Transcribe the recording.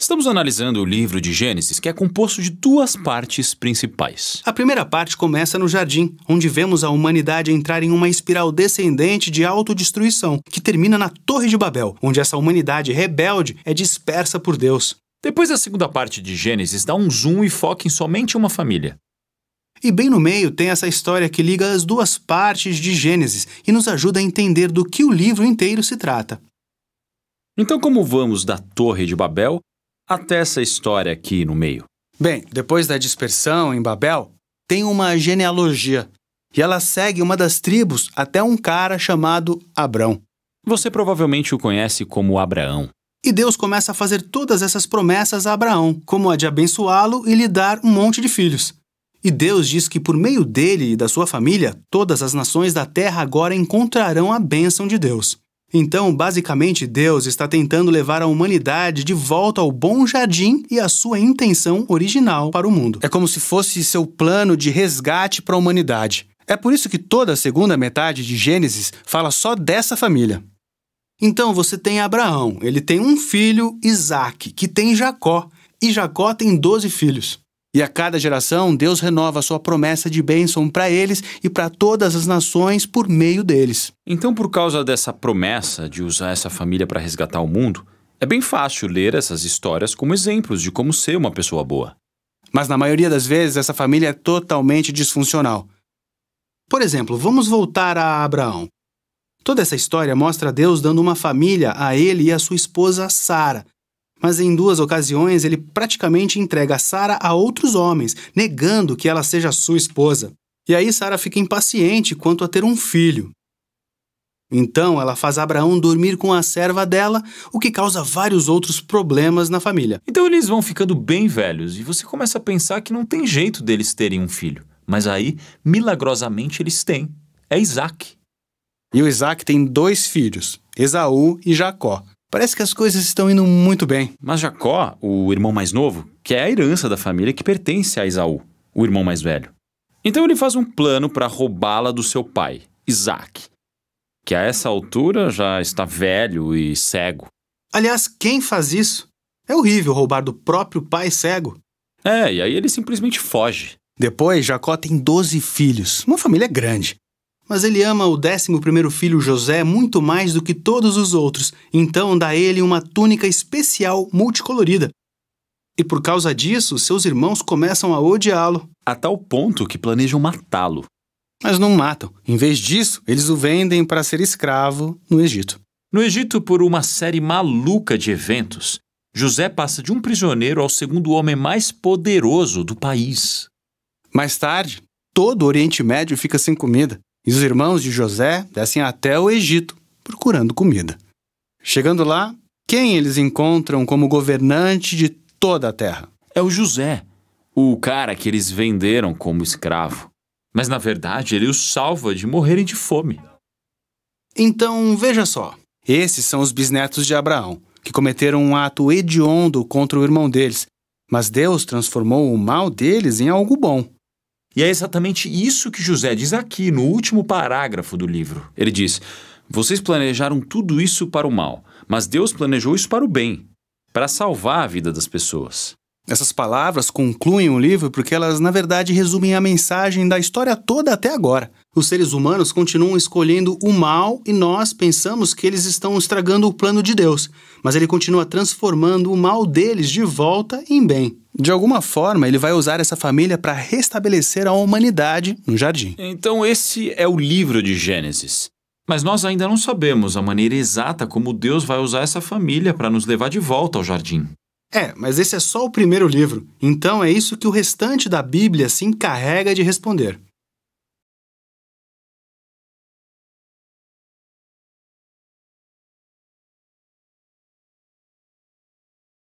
Estamos analisando o livro de Gênesis, que é composto de duas partes principais. A primeira parte começa no jardim, onde vemos a humanidade entrar em uma espiral descendente de autodestruição, que termina na Torre de Babel, onde essa humanidade rebelde é dispersa por Deus. Depois a segunda parte de Gênesis dá um zoom e foca em somente uma família. E bem no meio tem essa história que liga as duas partes de Gênesis e nos ajuda a entender do que o livro inteiro se trata. Então, como vamos da Torre de Babel até essa história aqui no meio? Bem, depois da dispersão em Babel, tem uma genealogia, e ela segue uma das tribos até um cara chamado Abrão. Você provavelmente o conhece como Abraão. E Deus começa a fazer todas essas promessas a Abraão, como a de abençoá-lo e lhe dar um monte de filhos. E Deus diz que por meio dele e da sua família, todas as nações da terra agora encontrarão a bênção de Deus. Então, basicamente, Deus está tentando levar a humanidade de volta ao bom jardim e à sua intenção original para o mundo. É como se fosse seu plano de resgate para a humanidade. É por isso que toda a segunda metade de Gênesis fala só dessa família. Então, você tem Abraão, ele tem um filho, Isaque, que tem Jacó, e Jacó tem 12 filhos. E a cada geração, Deus renova a sua promessa de bênção para eles e para todas as nações por meio deles. Então, por causa dessa promessa de usar essa família para resgatar o mundo, é bem fácil ler essas histórias como exemplos de como ser uma pessoa boa. Mas na maioria das vezes, essa família é totalmente disfuncional. Por exemplo, vamos voltar a Abraão. Toda essa história mostra Deus dando uma família a ele e a sua esposa Sara. Mas em 2 ocasiões ele praticamente entrega Sara a outros homens, negando que ela seja sua esposa. E aí Sara fica impaciente quanto a ter um filho. Então ela faz Abraão dormir com a serva dela, o que causa vários outros problemas na família. Então eles vão ficando bem velhos e você começa a pensar que não tem jeito deles terem um filho. Mas aí, milagrosamente, eles têm. É Isaque. E o Isaque tem 2 filhos, Esaú e Jacó. Parece que as coisas estão indo muito bem. Mas Jacó, o irmão mais novo, quer a herança da família que pertence a Esaú, o irmão mais velho. Então ele faz um plano para roubá-la do seu pai, Isaque, que a essa altura já está velho e cego. Aliás, quem faz isso? É horrível roubar do próprio pai cego. E aí ele simplesmente foge. Depois, Jacó tem 12 filhos, uma família grande. Mas ele ama o 11º filho José muito mais do que todos os outros, então dá a ele uma túnica especial multicolorida. E por causa disso, seus irmãos começam a odiá-lo. A tal ponto que planejam matá-lo. Mas não matam. Em vez disso, eles o vendem para ser escravo no Egito. No Egito, por uma série maluca de eventos, José passa de um prisioneiro ao segundo homem mais poderoso do país. Mais tarde, todo o Oriente Médio fica sem comida. E os irmãos de José descem até o Egito, procurando comida. Chegando lá, quem eles encontram como governante de toda a terra? É o José, o cara que eles venderam como escravo. Mas, na verdade, ele os salva de morrerem de fome. Então, veja só. Esses são os bisnetos de Abraão, que cometeram um ato hediondo contra o irmão deles. Mas Deus transformou o mal deles em algo bom. E é exatamente isso que José diz aqui, no último parágrafo do livro. Ele diz, vocês planejaram tudo isso para o mal, mas Deus planejou isso para o bem, para salvar a vida das pessoas. Essas palavras concluem o livro porque elas, na verdade, resumem a mensagem da história toda até agora. Os seres humanos continuam escolhendo o mal e nós pensamos que eles estão estragando o plano de Deus, mas ele continua transformando o mal deles de volta em bem. De alguma forma, ele vai usar essa família para restabelecer a humanidade no jardim. Então esse é o livro de Gênesis. Mas nós ainda não sabemos a maneira exata como Deus vai usar essa família para nos levar de volta ao jardim. Mas esse é só o primeiro livro. Então é isso que o restante da Bíblia se encarrega de responder.